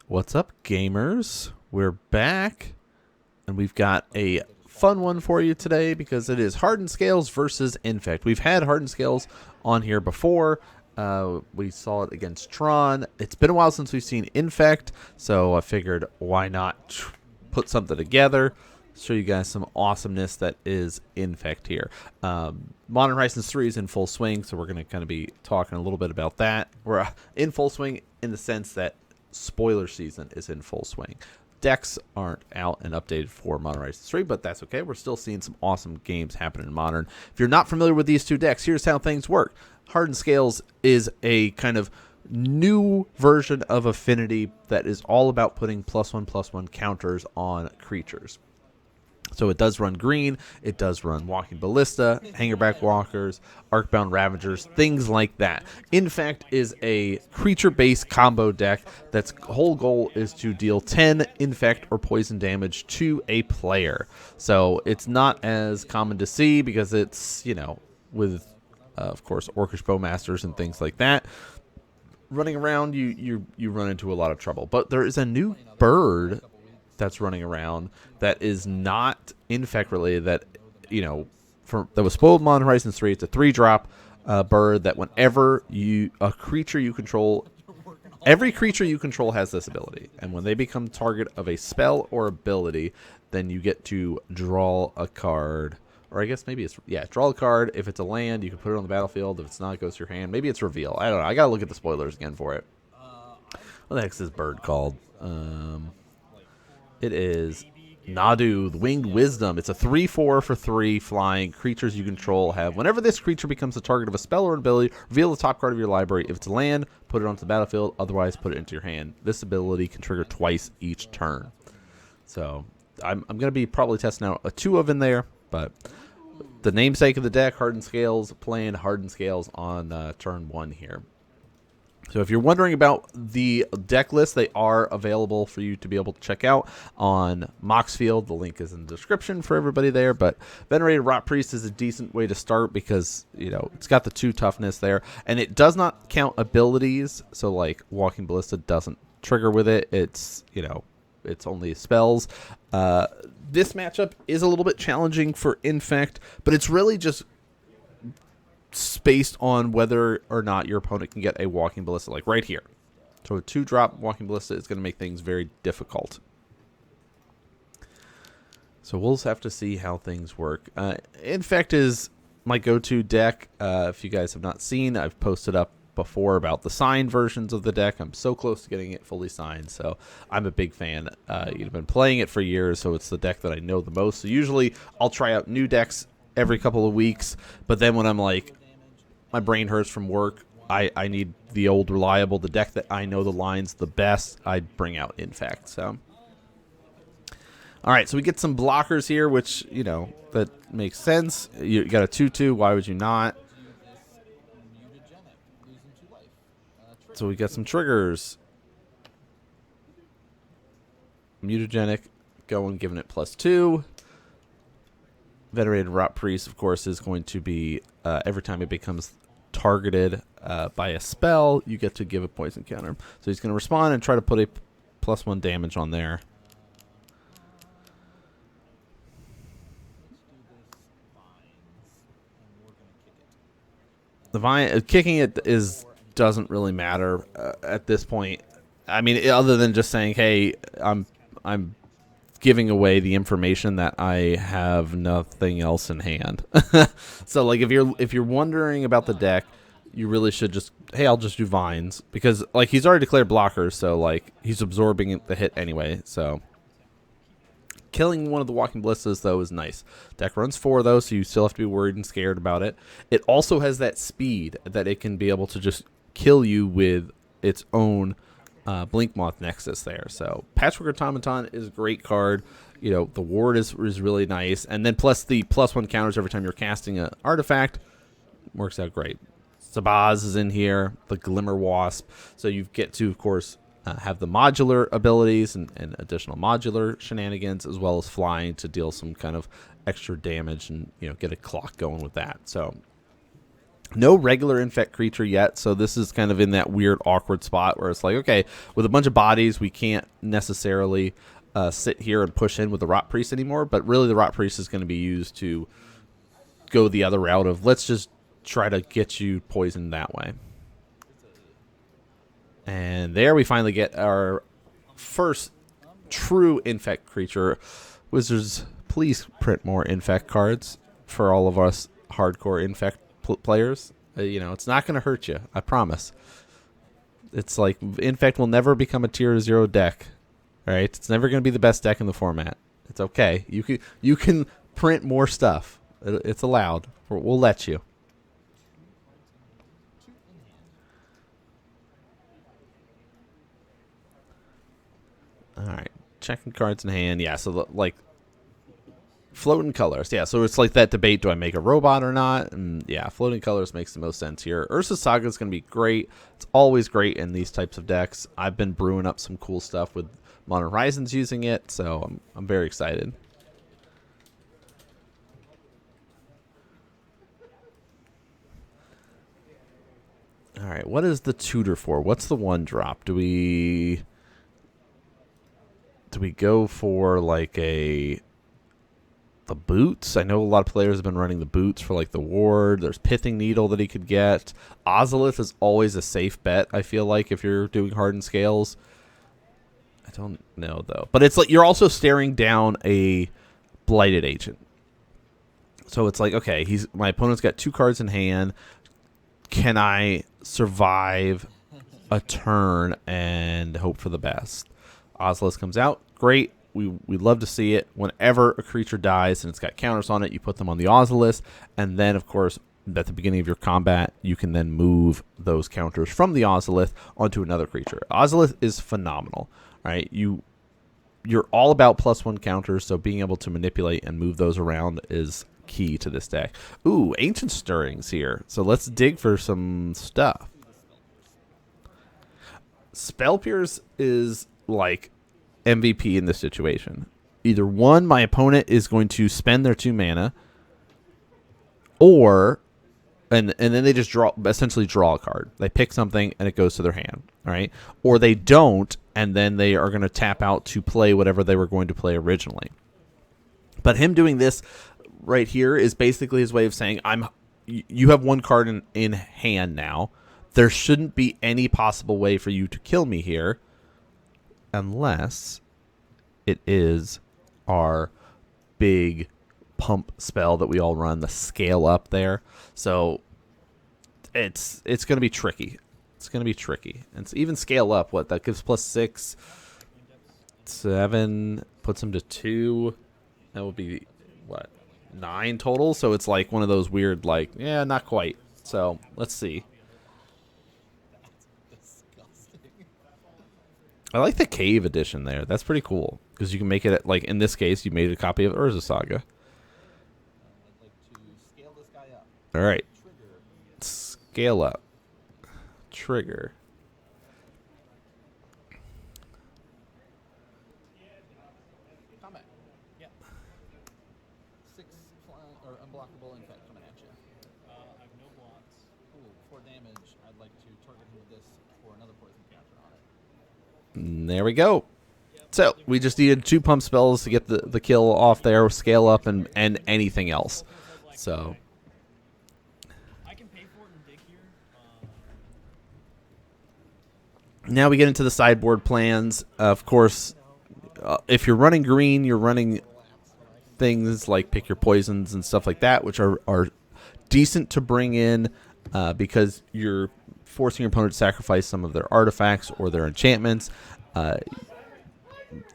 What's up, gamers? We're back, and we've got a fun one for you today because it is Hardened Scales versus Infect. We've had Hardened Scales on here before. We saw it against Tron. It's been a while since we've seen Infect, so I figured why not put something together, show you guys some awesomeness that is Infect here. Modern Horizons 3 is in full swing, so we're going to kind of be talking a little bit about that. We're in full swing in the sense that spoiler season is in full swing. Decks aren't out and updated for Modern Horizons 3, but that's okay. We're still seeing some awesome games happen in Modern. If you're not familiar with these two decks, here's how things work. Hardened Scales is a kind of new version of Affinity that is all about putting +1/+1 counters on creatures. So it does run green, it does run Walking Ballista, Hangerback Walkers, Arcbound Ravagers, things like that. Infect is a creature-based combo deck that's whole goal is to deal 10 infect or poison damage to a player. So it's not as common to see because it's, you know, with, of course, Orcish Bowmasters and things like that. Running around, you run into a lot of trouble. But there is a new bird that's running around that is not Infect related that, you know, that was spoiled in Modern Horizons 3. It's a 3-drop bird that whenever a creature you control, every creature you control has this ability, and when they become target of a spell or ability, then you get to draw a card. Or I guess maybe it's, yeah, draw a card. If it's a land, you can put it on the battlefield. If it's not, it goes to your hand. Maybe it's reveal. I don't know. I gotta look at the spoilers again for it. What the heck's this bird called? It is Nadu, the Winged Wisdom. It's a 3/4 for 3 flying. Creatures you control have, whenever this creature becomes the target of a spell or an ability, reveal the top card of your library. If it's a land, put it onto the battlefield. Otherwise, put it into your hand. This ability can trigger twice each turn. So I'm going to be probably testing out a 2 of in there, but the namesake of the deck, Hardened Scales, playing Hardened Scales on turn 1 here. So if you're wondering about the deck list, they are available for you to be able to check out on Moxfiled. The link is in the description for everybody there. But Venerated Rot Priest is a decent way to start because, you know, it's got the 2 toughness there. And it does not count abilities. So, like, Walking Ballista doesn't trigger with it. It's, you know, it's only spells. This matchup is a little bit challenging for Infect, but it's really just based on whether or not your opponent can get a Walking Ballista, like right here. So a 2-drop Walking Ballista is going to make things very difficult. So we'll just have to see how things work. Infect is my go-to deck. If you guys have not seen, I've posted up before about the signed versions of the deck. I'm so close to getting it fully signed, so I'm a big fan. You've been playing it for years, so it's the deck that I know the most. So usually I'll try out new decks every couple of weeks, but then when I'm like, my brain hurts from work, I need the old reliable, the deck that I know the lines the best, I'd bring out Infect. So, all right, so we get some blockers here, which, you know, that makes sense. You got a 2/2, why would you not? So we got some triggers. Mutagenic going, giving it +2. Venerated Rot Priest, of course, is going to be every time it becomes targeted by a spell, you get to give a poison counter. So he's going to respond and try to put a +1 damage on there. The Vine, kicking it doesn't really matter at this point. I mean, other than just saying, "Hey, I'm giving away the information that I have nothing else in hand." So, like, if you're wondering about the deck, you really should just, hey, I'll just do Vines because, like, he's already declared blockers, so, like, he's absorbing the hit anyway. So killing one of the Walking Ballistas, though, is nice. Deck runs 4, though, so you still have to be worried and scared about it. It also has that speed that it can be able to just kill you with its own Blink Moth Nexus there. So Patchwork Automaton is a great card. You know, the ward is really nice. And then plus the +1 counters every time you're casting an artifact works out great. Sabaz is in here, the Glimmer Wasp. So you get to, of course, have the modular abilities and additional modular shenanigans, as well as flying to deal some kind of extra damage and, you know, get a clock going with that. So No regular Infect creature yet, so this is kind of in that weird, awkward spot where it's like, okay, with a bunch of bodies, we can't necessarily sit here and push in with the Rot Priest anymore, but really the Rot Priest is going to be used to go the other route of let's just try to get you poisoned that way. And there we finally get our first true Infect creature. Wizards, please print more Infect cards for all of us hardcore Infect players. You know, it's not going to hurt you, I promise. It's like Infect will never become a tier 0 deck. All right, it's never going to be the best deck in the format. It's okay. You can print more stuff. It's allowed. We'll let you. All right, checking cards in hand. Yeah, so like floating colors. Yeah, so it's like that debate: do I make a robot or not? And yeah, floating colors makes the most sense here. Urza's Saga is going to be great. It's always great in these types of decks. I've been brewing up some cool stuff with Modern Horizons using it, so I'm very excited. All right, what is the tutor for? What's the 1-drop? Do we go for like the boots? I know a lot of players have been running the boots for like the ward. There's Pithing Needle that he could get. Ozolith is always a safe bet, I feel like, if you're doing Hardened Scales. I don't know though, but it's like you're also staring down a Blighted Agent. So it's like, okay, my opponent's got 2 cards in hand. Can I survive a turn and hope for the best? Ozolith comes out. Great. We'd love to see it. Whenever a creature dies and it's got counters on it, you put them on the Ozolith. And then, of course, at the beginning of your combat, you can then move those counters from the Ozolith onto another creature. Ozolith is phenomenal. Right? You're all about +1 counters, so being able to manipulate and move those around is key to this deck. Ooh, Ancient Stirrings here. So let's dig for some stuff. Spell Pierce is like MVP in this situation. Either one, my opponent is going to spend their 2 mana, or and then they just essentially draw a card. They pick something and it goes to their hand, all right? Or they don't, and then they are going to tap out to play whatever they were going to play originally. But him doing this right here is basically his way of saying, you have 1 card in hand now. There shouldn't be any possible way for you to kill me here unless it is our big pump spell that we all run, the Scale Up there. So it's going to be tricky. It's going to be tricky. And it's even Scale Up, what? That gives +6, 7, puts him to 2. That would be, what, 9 total? So it's like one of those weird, like, yeah, not quite. So let's see. I like the cave edition there. That's pretty cool because you can make it like in this case, you made a copy of Urza's Saga. All right, scale up, trigger. Combat. Yep. 6 or unblockable Infect coming at you. I have no blocks. Ooh, for damage, I'd like to target him with this for another poison counter on it. And there we go. So we just needed 2 pump spells to get the kill off there, Scale Up, and anything else. So now we get into the sideboard plans. Of course, if you're running green, you're running things like pick your poisons and stuff like that, which are decent to bring in because you're forcing your opponent to sacrifice some of their artifacts or their enchantments.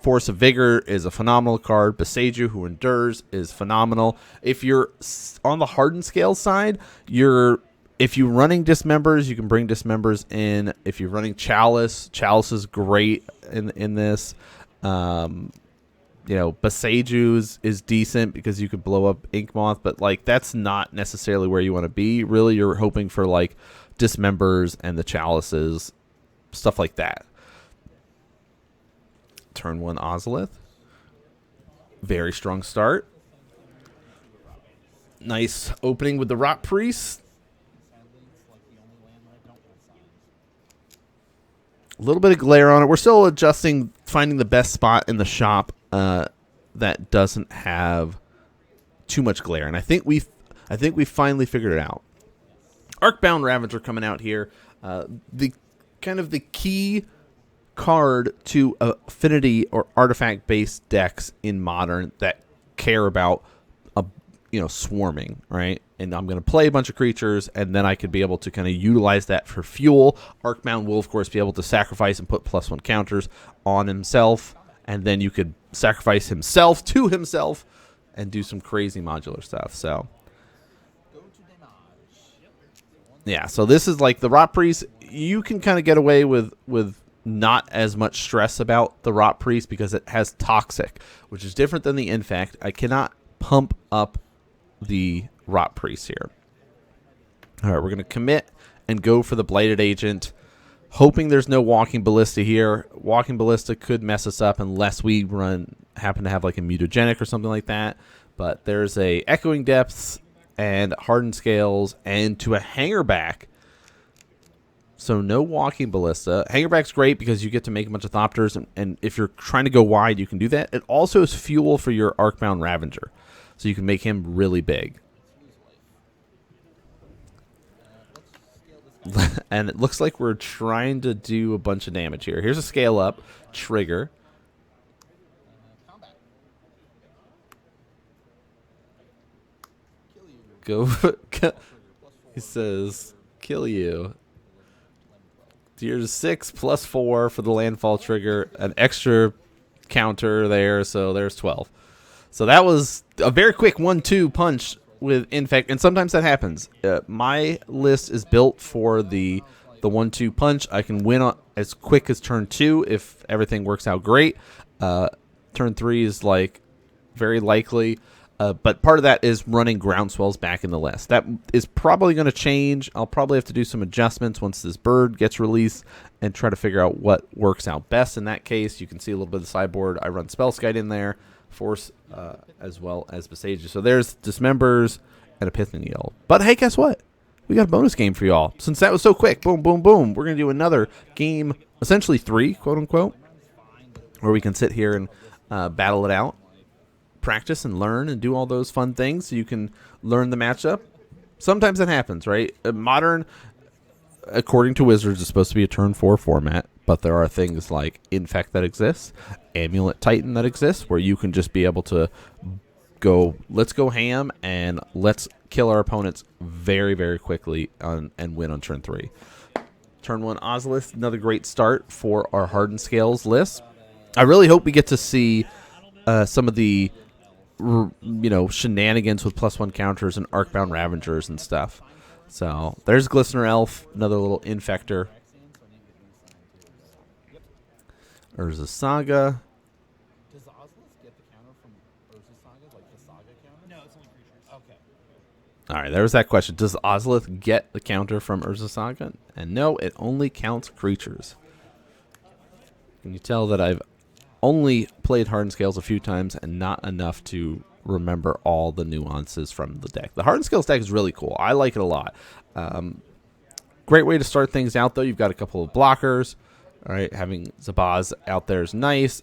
Force of Vigor is a phenomenal card. Beseiju, who endures, is phenomenal. If you're on the Hardened Scale side, if you're running Dismembers, you can bring Dismembers in. If you're running Chalice, Chalice is great in this. Beseiju is decent because you could blow up Ink Moth, but like that's not necessarily where you want to be. Really, you're hoping for like Dismembers and the Chalices, stuff like that. Turn 1 Ozolith. Very strong start. Nice opening with the Rot Priest. little bit of glare on it. We're still adjusting, finding the best spot in the shop that doesn't have too much glare, and I think we finally figured it out. Arcbound Ravager coming out here. The key card to affinity or artifact based decks in Modern that care about swarming, right? And I'm going to play a bunch of creatures, and then I could be able to kind of utilize that for fuel. Arcbound will, of course, be able to sacrifice and put +1 counters on himself, and then you could sacrifice himself to himself and do some crazy modular stuff. So, yeah, so this is like the Rot Priest. You can kind of get away with not as much stress about the Rot Priest because it has Toxic, which is different than the Infect. I cannot pump up the Rot Priest here. All right, we're going to commit and go for the Blighted Agent, hoping there's no Walking Ballista here. Walking Ballista could mess us up unless we happen to have like a Mutagenic or something like that. But there's a Echoing Depths and Hardened Scales and to a Hangerback. So no Walking Ballista. Hangerback's great because you get to make a bunch of Thopters, and if you're trying to go wide, you can do that. It also is fuel for your Arcbound Ravager, so you can make him really big. And it looks like we're trying to do a bunch of damage here. Here's a scale up trigger. Go. He says, kill you. Here's 6 + 4 for the landfall trigger. An extra counter there, so there's 12. So that was a very quick 1-2 punch with Infect, and sometimes that happens. My list is built for the 1-2 punch. I can win as quick as turn 2 if everything works out great. Turn 3 is like very likely. But part of that is running Groundswells back in the list. That is probably going to change. I'll probably have to do some adjustments once this bird gets released and try to figure out what works out best in that case. You can see a little bit of the sideboard. I run Spellskite in there, Force, as well as Besage. So there's Dismembers and Epiphany Needle. But hey, guess what? We got a bonus game for y'all. Since that was so quick, boom, boom, boom, we're going to do another game, essentially 3, quote unquote, where we can sit here and battle it out. Practice and learn and do all those fun things so you can learn the matchup. Sometimes that happens, right? Modern, according to Wizards, is supposed to be a turn 4 format, but there are things like Infect that exists, Amulet Titan that exists, where you can just be able to go, let's go ham and let's kill our opponents very, very quickly and win on turn 3. Turn 1 Ozolith, another great start for our Hardened Scales list. I really hope we get to see some of the shenanigans with +1 counters and Arcbound Ravagers and stuff. So there's Glistener Elf, another little Infector. Urza Saga. Does Ozolith get the counter from Urza Saga, like the Saga counter? No, it's only creatures. Okay. All right, there was that question. Does Ozolith get the counter from Urza Saga? And no, it only counts creatures. Can you tell that I've only played Hardened Scales a few times and not enough to remember all the nuances from the deck. The Hardened Scales deck is really cool. I like it a lot. Great way to start things out, though. You've got a couple of blockers. All right, having Zabaz out there is nice.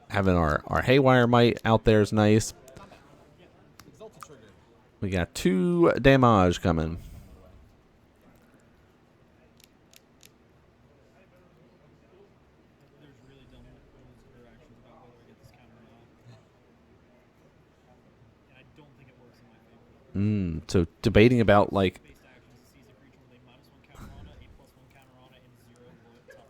Having our Haywire Might out there is nice. We got 2 damage coming. So debating about like,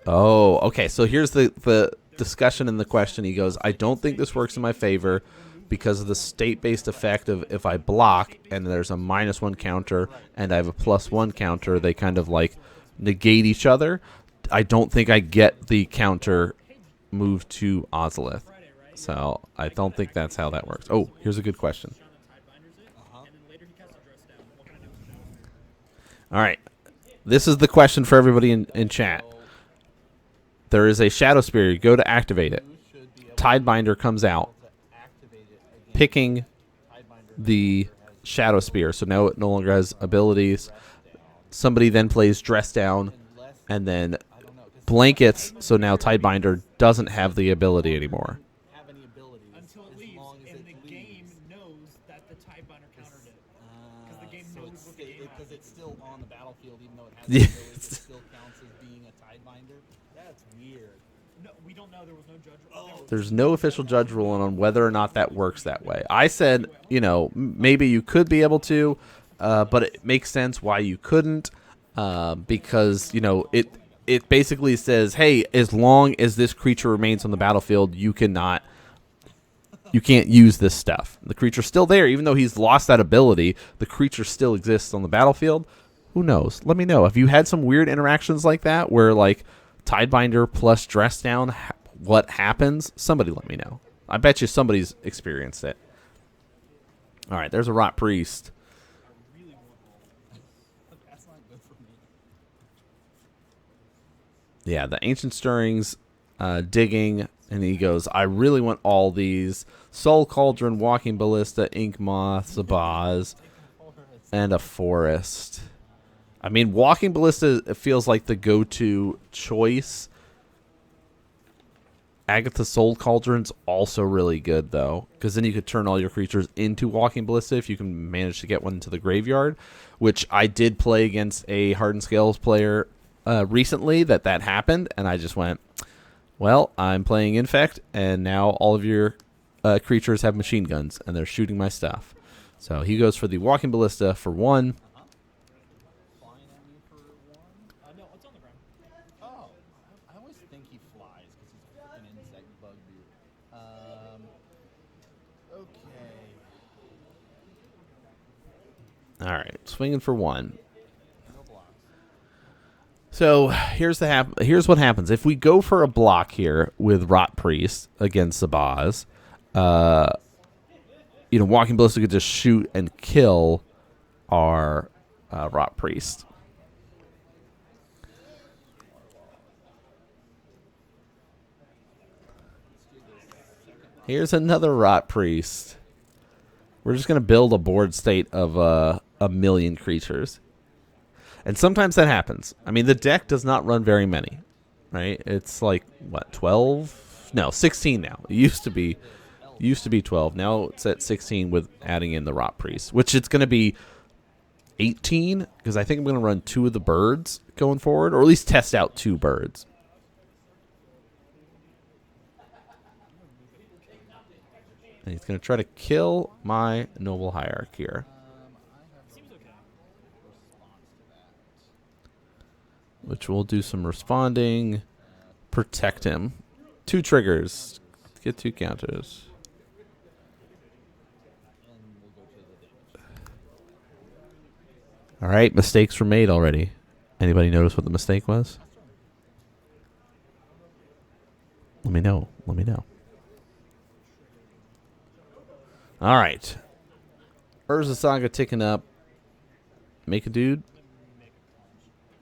oh, okay. So here's the discussion and the question. He goes, I don't think this works in my favor because of the state-based effect of if I block and there's a -1 counter and I have a +1 counter, they kind of like negate each other. I don't think I get the counter move to Ozolith. So I don't think that's how that works. Oh, here's a good question. All right. This is the question for everybody in chat. There is a Shadow Spear. You go to activate it. Tidebinder comes out, picking the Shadow Spear. So now it no longer has abilities. Somebody then plays Dress Down, and then blankets, so now Tidebinder doesn't have the ability anymore. Have any abilities Until it as leaves, long as and it the game leaves. knows that the Tidebinder countered it. Because the game So knows it's what the game because has. it's still on the battlefield, even though it has Yeah. the abilities, it still counts as being a Tidebinder. That's weird. No, we don't know. There was no judge. There's no official judge ruling on whether or not that works that way. I said, you know, maybe you could be able to, but it makes sense why you couldn't, because, you know, it basically says, hey, as long as this creature remains on the battlefield, you can't use this stuff. The creature's still there, even though he's lost that ability. The creature still exists on the battlefield. Who knows? Let me know. Have you had some weird interactions like that where, like, Tidebinder plus Dress Down, what happens? Somebody let me know. I bet you somebody's experienced it. All right, there's a Rot Priest. That's not good for me. Yeah, the Ancient Stirrings, digging, and he goes, I really want all these. Soul Cauldron, Walking Ballista, Ink Moth, Zabaz, and a Forest. I mean, Walking Ballista, it feels like the go-to choice. Agatha Soul Cauldron's also really good, though, because then you could turn all your creatures into Walking Ballista if you can manage to get one into the graveyard, which I did play against a Hardened Scales player recently that happened, and I just went, well, I'm playing Infect, and now all of your creatures have machine guns, and they're shooting my stuff. So he goes for the Walking Ballista for 1. Flying at me for 1. No, it's on the ground. Oh, I always think he flies because he's a freaking insect bugbear. Okay. All right, swinging for 1. No blocks. So here's what happens if we go for a block here with Rot Priest against Zabaz. You know, Walking Ballista could just shoot and kill our Rot Priest. Here's another Rot Priest. We're just going to build a board state of a million creatures. And sometimes that happens. I mean, the deck does not run very many, right? It's like, what, 12? No, 16 now. It used to be 12. Now it's at 16 with adding in the Rot Priest, which it's going to be 18 because I think I'm going to run 2 of the birds going forward, or at least test out 2 birds. And he's going to try to kill my Noble Hierarch here. Seems okay. Which will do some responding. Protect him. 2 triggers. Get 2 counters. All right, mistakes were made already. Anybody notice what the mistake was? Let me know. Let me know. All right. Urza Saga ticking up. Make a dude.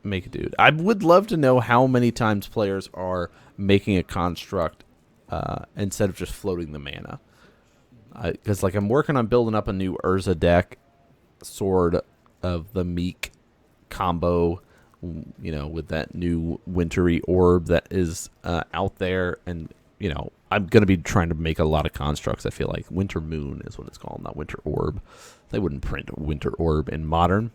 Make a dude. I would love to know how many times players are making a construct instead of just floating the mana. Because like I'm working on building up a new Urza deck, Sword of the Meek combo, you know, with that new wintry orb that is out there, and you know I'm gonna be trying to make a lot of constructs. I feel like Winter Moon is what it's called, not Winter Orb. They wouldn't print Winter Orb in Modern.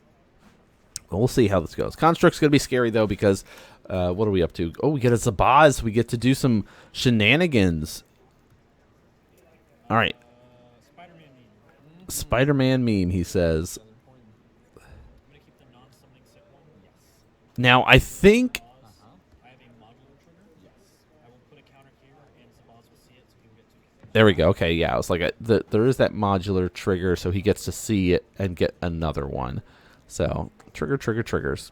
We'll see how this goes. Construct's going to be scary, though, because what are we up to? Oh, we get a Zabaz. We get to do some shenanigans. All right. Spider-Man meme. Spider-Man meme, he says. I'm going to keep the non-summoning sick one. Yes. Now, I think... I have a modular trigger. Yes. I will put a counter here, and Zabaz will see it, so he will get 2 counters. There we go. Okay, yeah. It's like there is that modular trigger, so he gets to see it and get another one. So, triggers.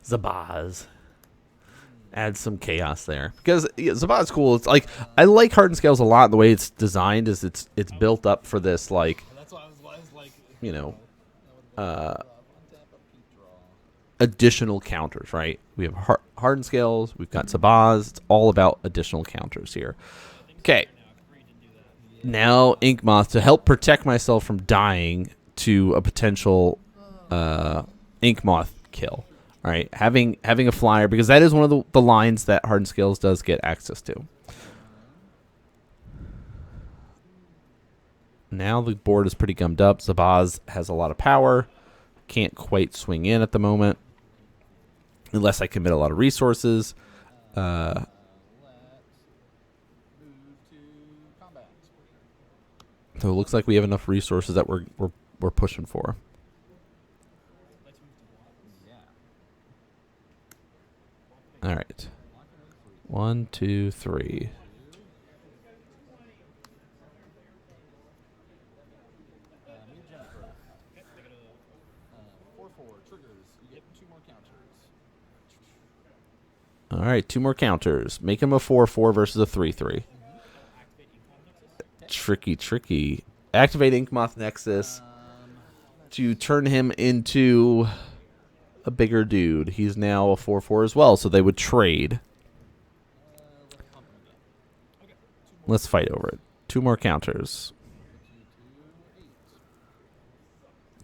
Zabaz. Add some chaos there. Because Zabaz's cool. It's like, I like Hardened Scales a lot. The way it's designed is it's built up for this, like, That's why I was like, you know, additional counters, right? We have Hardened Scales. We've got Zabaz. It's all about additional counters here. Okay. Now, Ink Moth, to help protect myself from dying to a potential Ink Moth kill. All right, having a flyer, because that is one of the lines that Hardened Scales does get access to. Now the board is pretty gummed up. Zabaz has a lot of power. Can't quite swing in at the moment. Unless I commit a lot of resources. Let's move to combat. So it looks like we have enough resources that we're pushing for. Let's move to blocks. Yeah. All right. 1, 2, 3. Me and Jennifer. Okay, they got a 4/4 triggers. You get 2 more counters. All right, 2 more counters. Make him a 4/4 versus a 3/3. activate Ink Nexus. Tricky. Activate Inkmoth Nexus to turn him into a bigger dude. He's now a 4/4 as well, so they would trade. Let's pump him again. Okay. Let's fight over it. 2 more counters. 2 to 8.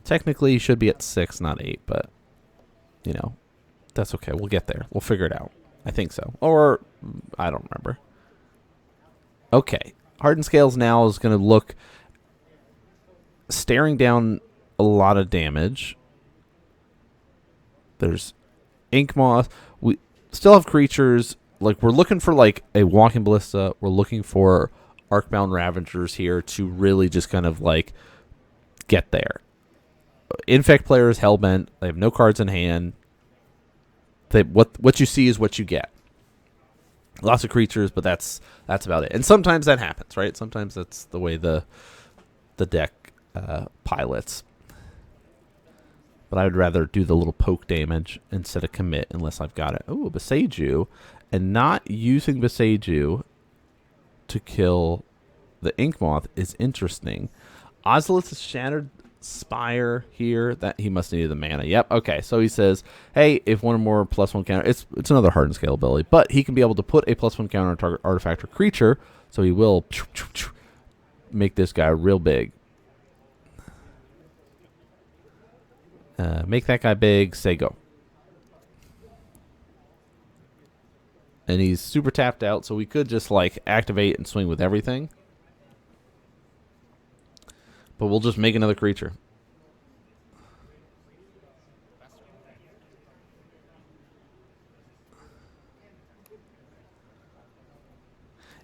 Technically, he should be at 6, not 8, but, you know, that's okay. We'll get there. We'll figure it out. I think so. Or, I don't remember. Okay. Hardened Scales now is going to look staring down a lot of damage. There's Inkmoth. We still have creatures. Like, we're looking for, like, a Walking Ballista. We're looking for Arcbound Ravagers here to really just kind of, like, get there. Infect players hellbent. They have no cards in hand. What you see is what you get. Lots of creatures, but that's about it. And sometimes that happens, right? Sometimes that's the way the deck pilots. But I would rather do the little poke damage instead of commit unless I've got it. Oh, Beseiju. And not using Beseiju to kill the Inkmoth is interesting. Ozolith's Shattered Spire here. That he must need the mana. Yep. Okay. So he says, hey, if one or more +1 counter, it's another Hardened Scale ability, but he can be able to put a +1 counter on target artifact or creature. So he will make this guy real big. Make that guy big. Say go. And he's super tapped out, so we could just like activate and swing with everything. But we'll just make another creature.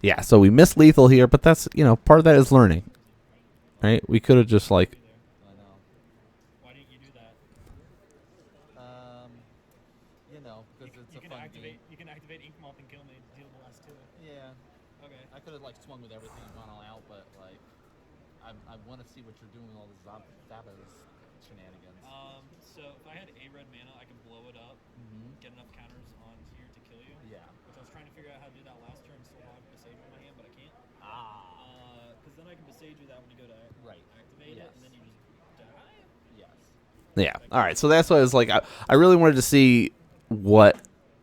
Yeah, so we missed lethal here, but that's, you know, part of that is learning. Right? We could have just like... I know. Why didn't you do that? You know, because it's a fun game. You can activate Inkmoth and kill me and deal the last 2. Yeah. Okay. I could have like swung with everything and gone all out, but like, I want to see what you're doing with all the Zabas shenanigans. So if I had a red mana, I could blow it up, get enough counters on here to kill you. Yeah. Which I was trying to figure out how to do that last turn, still have Besage in my hand, but I can't. Because then I can Besage you that when you go to activate it, and then you just die. Yes. Yeah. All right. So that's why I was like, I really wanted to see what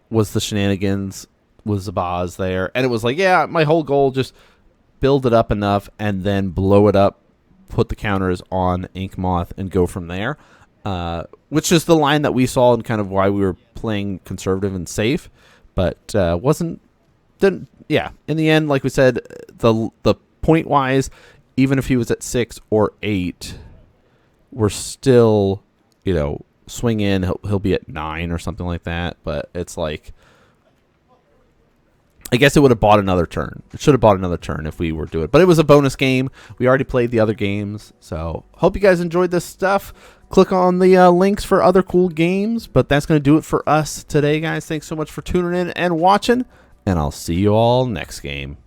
was the shenanigans with Zabaz there. And it was like, yeah, my whole goal, just build it up enough and then blow it up, put the counters on Inkmoth and go from there. Which is the line that we saw and kind of why we were playing conservative and safe. But in the end, like we said, the point wise, even if he was at 6 or 8, we're still, you know, swing in. He'll be at 9 or something like that. But it's like, I guess it would have bought another turn. It should have bought another turn if we were doing it. But it was a bonus game. We already played the other games. So hope you guys enjoyed this stuff. Click on the links for other cool games. But that's going to do it for us today, guys. Thanks so much for tuning in and watching. And I'll see you all next game.